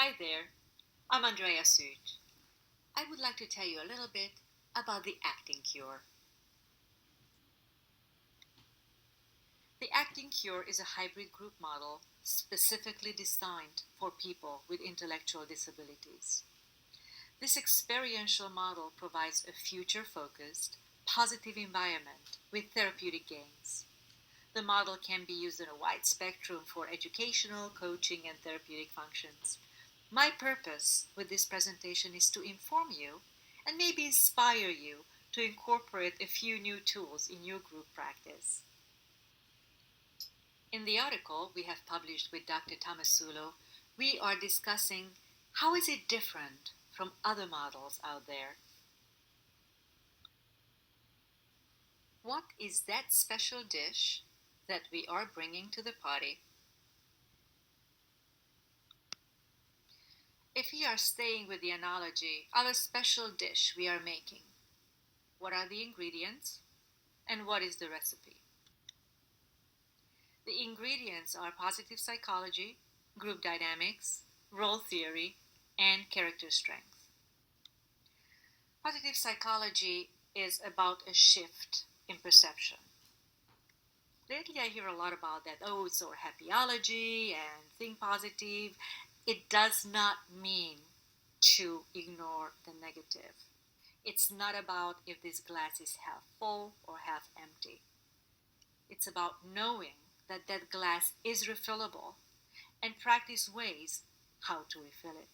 Hi there, I'm Andrea Suit. I would like to tell you a little bit about the acting cure. The acting cure is a hybrid group model specifically designed for people with intellectual disabilities. This experiential model provides a future focused, positive environment with therapeutic gains. The model can be used in a wide spectrum for educational, coaching, and therapeutic functions. My purpose with this presentation is to inform you and maybe inspire you to incorporate a few new tools in your group practice. In the article we have published with Dr. Tamasulo, we are discussing how is it different from other models out there. What is that special dish that we are bringing to the party? If we are staying with the analogy of a special dish we are making, what are the ingredients and what is the recipe? The ingredients are positive psychology, group dynamics, role theory, and character strength. Positive psychology is about a shift in perception. Lately, I hear a lot about that. Oh, it's so happyology and think positive. It does not mean to ignore the negative. It's not about if this glass is half full or half empty. It's about knowing that that glass is refillable and practice ways how to refill it.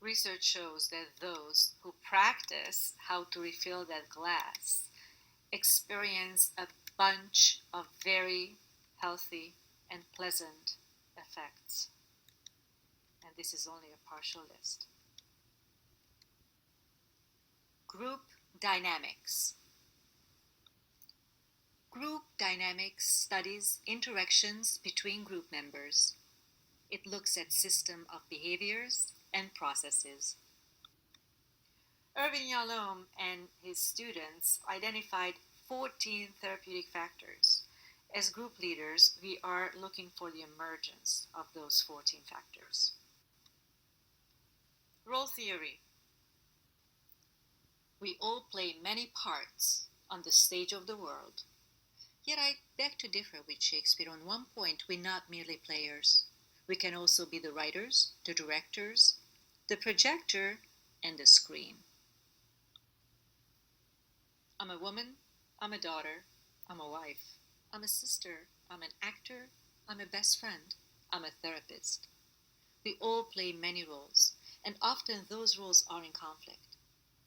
Research shows that those who practice how to refill that glass experience a bunch of very healthy and pleasant effects. And this is only a partial list. Group dynamics. Group dynamics studies interactions between group members. It looks at system of behaviors and processes. Irvin Yalom and his students identified 14 therapeutic factors. As group leaders, we are looking for the emergence of those 14 factors. Role theory. We all play many parts on the stage of the world. Yet I beg to differ with Shakespeare on one point: we're not merely players. We can also be the writers, the directors, the projector, and the screen. I'm a woman, I'm a daughter, I'm a wife, I'm a sister, I'm an actor, I'm a best friend, I'm a therapist. We all play many roles, and often those roles are in conflict.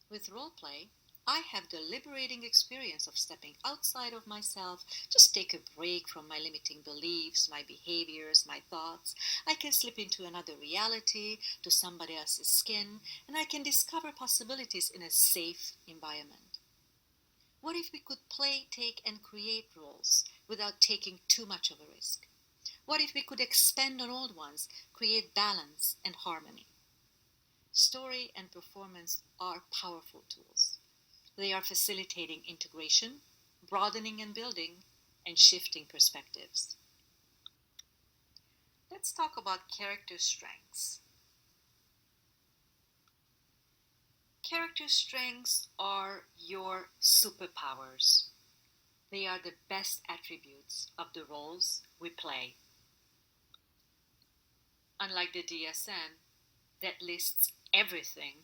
With role play, I have the liberating experience of stepping outside of myself, just take a break from my limiting beliefs, my behaviors, my thoughts. I can slip into another reality, to somebody else's skin, and I can discover possibilities in a safe environment. What if we could play, take, and create roles without taking too much of a risk? What if we could expand on old ones, create balance and harmony? Story and performance are powerful tools. They are facilitating integration, broadening and building, and shifting perspectives. Let's talk about character strengths. Character strengths are your superpowers. They are the best attributes of the roles we play. Unlike the DSM that lists everything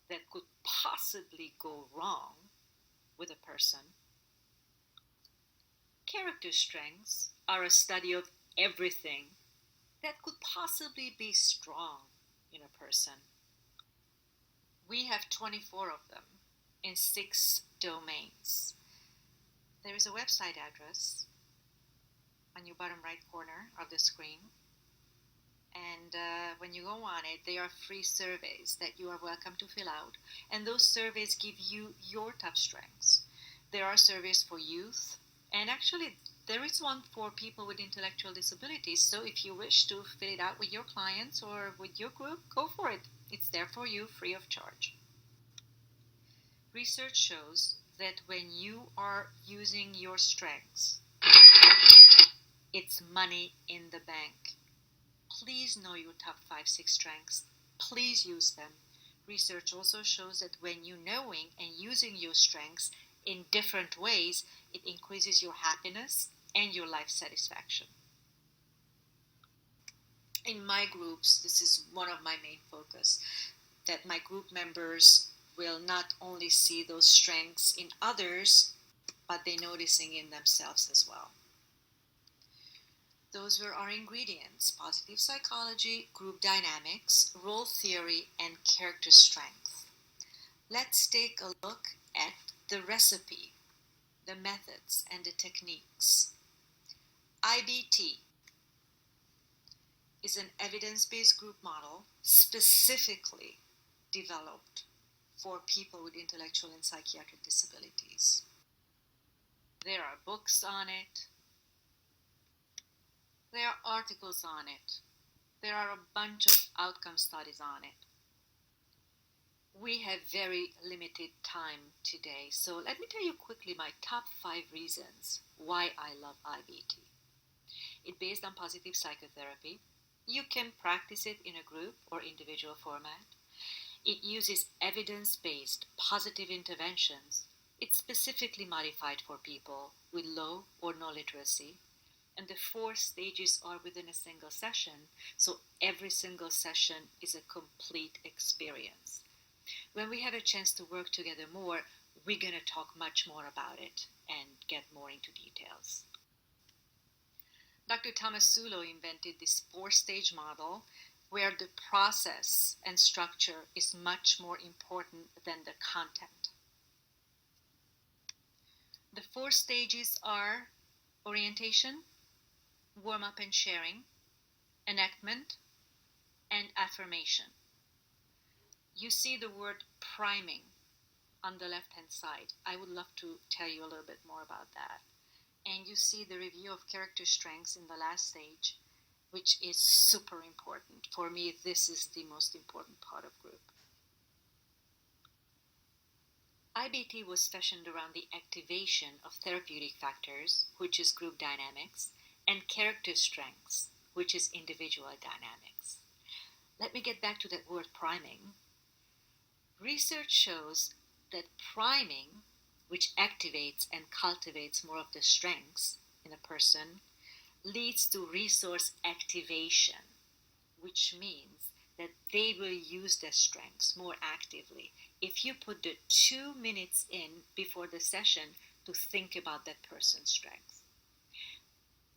that could possibly go wrong with a person, character strengths are a study of everything that could possibly be strong in a person. We have 24 of them in 6 domains. There is a website address on your bottom right corner of the screen. And when you go on it, there are free surveys that you are welcome to fill out. And those surveys give you your top strengths. There are surveys for youth, and actually there is one for people with intellectual disabilities. So if you wish to fill it out with your clients or with your group, go for it. It's there for you, free of charge. Research shows that when you are using your strengths, it's money in the bank. please know your top 5, 6 strengths. Please use them. Research also shows that when you knowing and using your strengths in different ways, it increases your happiness and your life satisfaction. In my groups, this is one of my main focus, that my group members will not only see those strengths in others, but they're noticing in themselves as well. Those were our ingredients: positive psychology, group dynamics, role theory, and character strength. Let's take a look at the recipe, the methods, and the techniques. IBT is an evidence-based group model specifically developed for people with intellectual and psychiatric disabilities. There are books on it. There are articles on it. There are a bunch of outcome studies on it. We have very limited time today, so let me tell you quickly my top 5 reasons why I love IBT. It's based on positive psychotherapy. You can practice it in a group or individual format. It uses evidence-based positive interventions. It's specifically modified for people with low or no literacy. And the 4 stages are within a single session, so every single session is a complete experience. When we have a chance to work together more, we're going to talk much more about it and get more into details. Dr. Tomasulo invented this 4-stage model where the process and structure is much more important than the content. The 4 stages are orientation, warm-up and sharing, enactment, and affirmation. You see the word priming on the left-hand side. I would love to tell you a little bit more about that. And you see the review of character strengths in the last stage, which is super important. For me, this is the most important part of group. IBT was fashioned around the activation of therapeutic factors, which is group dynamics, and character strengths, which is individual dynamics. Let me get back to that word priming. Research shows that priming, which activates and cultivates more of the strengths in a person, leads to resource activation, which means that they will use their strengths more actively if you put the 2 minutes in before the session to think about that person's strengths.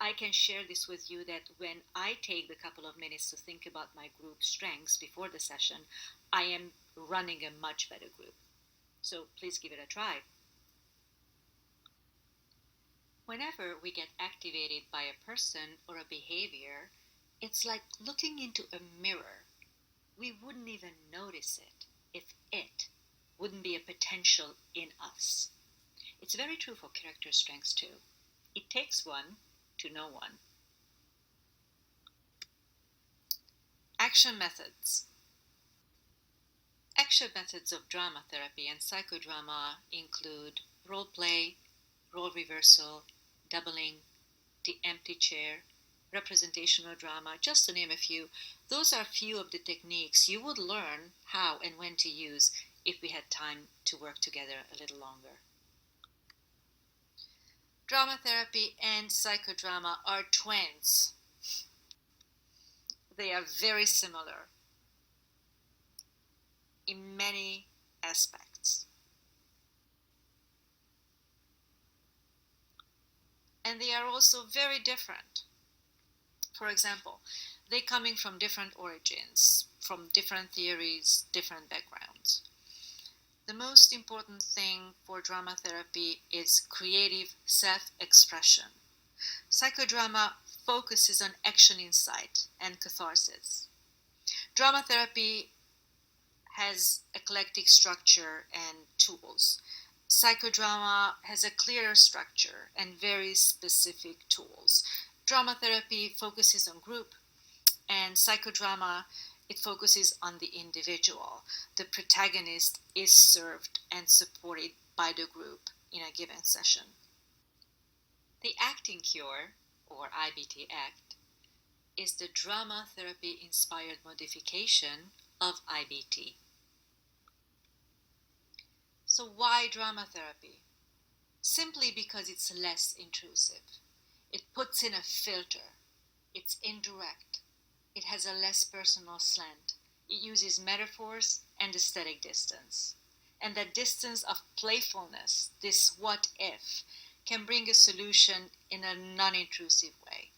I can share this with you that when I take the couple of minutes to think about my group strengths before the session, I am running a much better group. So please give it a try. Whenever we get activated by a person or a behavior, it's like looking into a mirror. We wouldn't even notice it if it wouldn't be a potential in us. It's very true for character strengths too. It takes one to know one. Action methods. Action methods of drama therapy and psychodrama include role play, role reversal, doubling, the empty chair, representational drama, just to name a few. Those are few of the techniques you would learn how and when to use if we had time to work together a little longer. Drama therapy and psychodrama are twins. They are very similar in many aspects. And they are also very different. For example, they're coming from different origins, from different theories, different backgrounds. The most important thing for drama therapy is creative self-expression. Psychodrama focuses on action insight and catharsis. Drama therapy has eclectic structure and tools. Psychodrama has a clearer structure and very specific tools. Drama therapy focuses on group, and psychodrama, it focuses on the individual. The protagonist is served and supported by the group in a given session. The acting cure, or IBT ACT, is the drama therapy inspired modification of IBT. So, why drama therapy? Simply because it's less intrusive. It puts in a filter, it's indirect, it has a less personal slant, it uses metaphors and aesthetic distance. And that distance of playfulness, this what if, can bring a solution in a non intrusive way.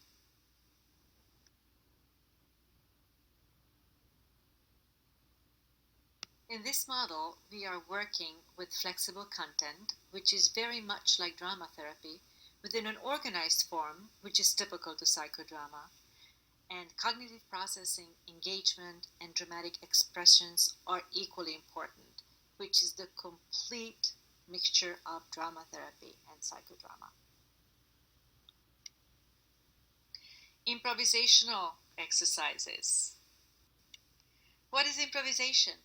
In this model, we are working with flexible content, which is very much like drama therapy, within an organized form, which is typical to psychodrama, and cognitive processing, engagement, and dramatic expressions are equally important, which is the complete mixture of drama therapy and psychodrama. Improvisational exercises. What is improvisation?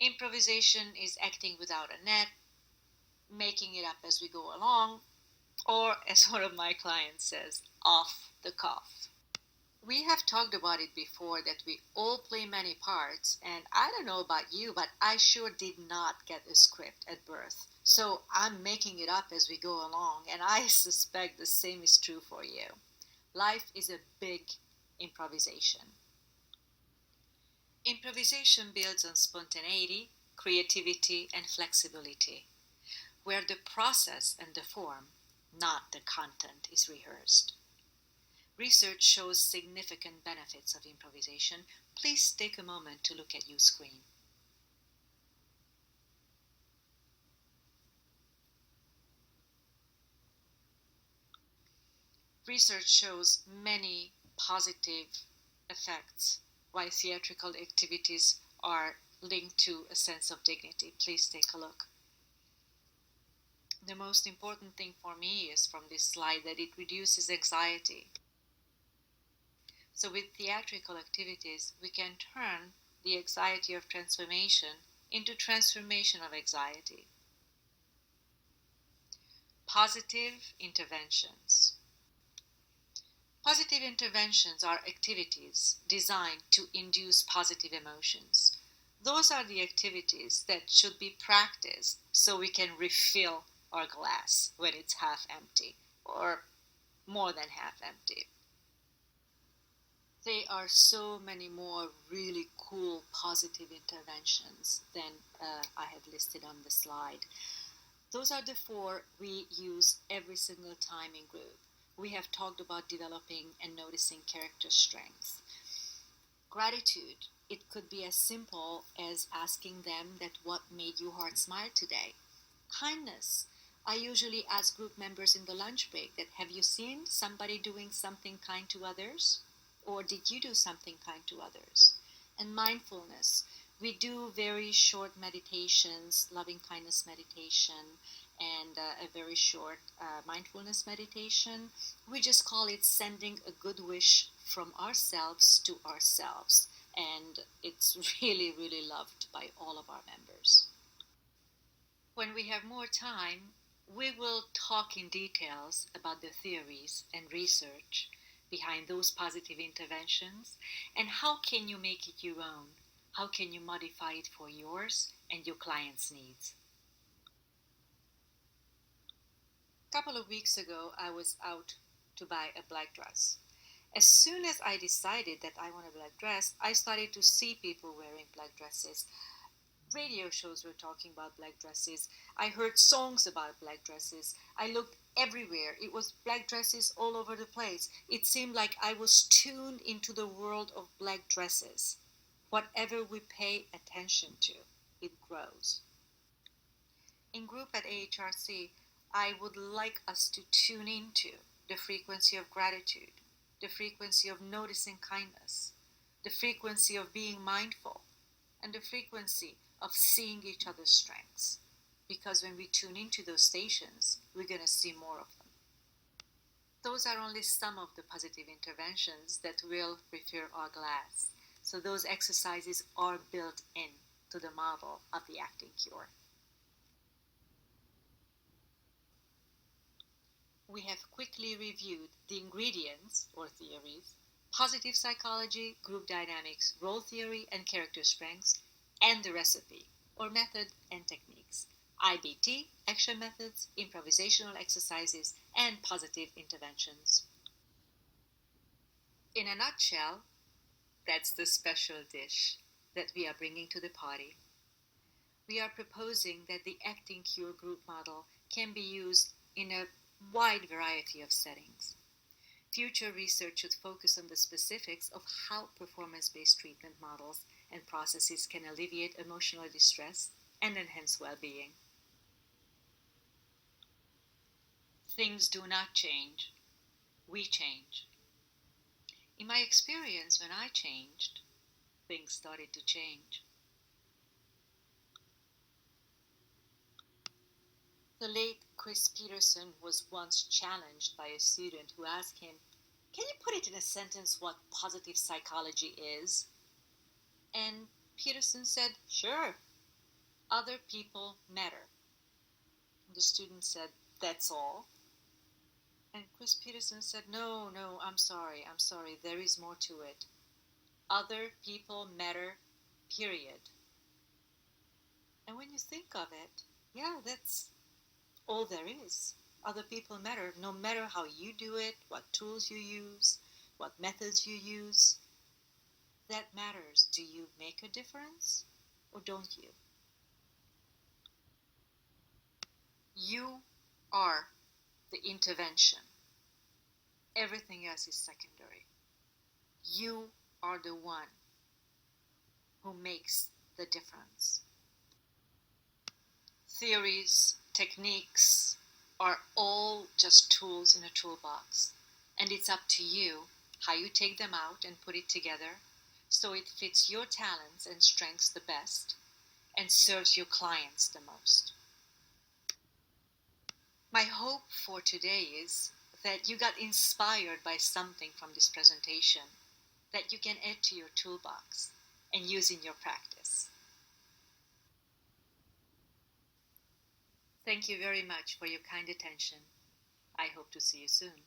Improvisation is acting without a net, making it up as we go along, or as one of my clients says, off the cuff. We have talked about it before that we all play many parts, and I don't know about you, but I sure did not get a script at birth. So I'm making it up as we go along, and I suspect the same is true for you. Life is a big improvisation. Improvisation builds on spontaneity, creativity, and flexibility, where the process and the form, not the content, is rehearsed. Research shows significant benefits of improvisation. Please take a moment to look at your screen. Research shows many positive effects why theatrical activities are linked to a sense of dignity. Please take a look. The most important thing for me is from this slide that it reduces anxiety. So with theatrical activities, we can turn the anxiety of transformation into transformation of anxiety. Positive interventions. Positive interventions are activities designed to induce positive emotions. Those are the activities that should be practiced so we can refill our glass when it's half empty or more than half empty. There are so many more really cool positive interventions than I have listed on the slide. Those are the four we use every single time in group. We have talked about developing and noticing character strengths. Gratitude, it could be as simple as asking them that what made your heart smile today. Kindness, I usually ask group members in the lunch break that have you seen somebody doing something kind to others? Or did you do something kind to others? And mindfulness, we do very short meditations, loving kindness meditation, and a very short mindfulness meditation. We just call it sending a good wish from ourselves to ourselves. And it's really, really loved by all of our members. When we have more time, we will talk in details about the theories and research behind those positive interventions and how can you make it your own? How can you modify it for yours and your clients' needs? A couple of weeks ago, I was out to buy a black dress. As soon as I decided that I want a black dress, I started to see people wearing black dresses. Radio shows were talking about black dresses. I heard songs about black dresses. I looked everywhere. It was black dresses all over the place. It seemed like I was tuned into the world of black dresses. Whatever we pay attention to, it grows. In group at AHRC, I would like us to tune into the frequency of gratitude, the frequency of noticing kindness, the frequency of being mindful, and the frequency of seeing each other's strengths. Because when we tune into those stations, we're going to see more of them. Those are only some of the positive interventions that will refill our glass. So those exercises are built in to the model of the acting cure. We have quickly reviewed the ingredients or theories positive psychology, group dynamics, role theory and character strengths, and the recipe, or method and techniques. IBT, action methods, improvisational exercises, and positive interventions. In a nutshell, that's the special dish that we are bringing to the party. We are proposing that the acting cure group model can be used in a wide variety of settings. Future research should focus on the specifics of how performance based treatment models and processes can alleviate emotional distress and enhance well being. Things do not change, we change. In my experience, when I changed, things started to change. The late Chris Peterson was once challenged by a student who asked him, "Can you put it in a sentence what positive psychology is?" And Peterson said, "Sure, other people matter." And the student said, "That's all?" And Chris Peterson said, "No, no, I'm sorry, there is more to it. Other people matter, period." And when you think of it, yeah, that's all there is. Other people matter, no matter how you do it, what tools you use, what methods you use. That matters. Do you make a difference or don't you? You are the intervention. Everything else is secondary. You are the one who makes the difference. Theories, techniques are all just tools in a toolbox, and it's up to you how you take them out and put it together so it fits your talents and strengths the best and serves your clients the most. My hope for today is that you got inspired by something from this presentation that you can add to your toolbox and use in your practice. Thank you very much for your kind attention. I hope to see you soon.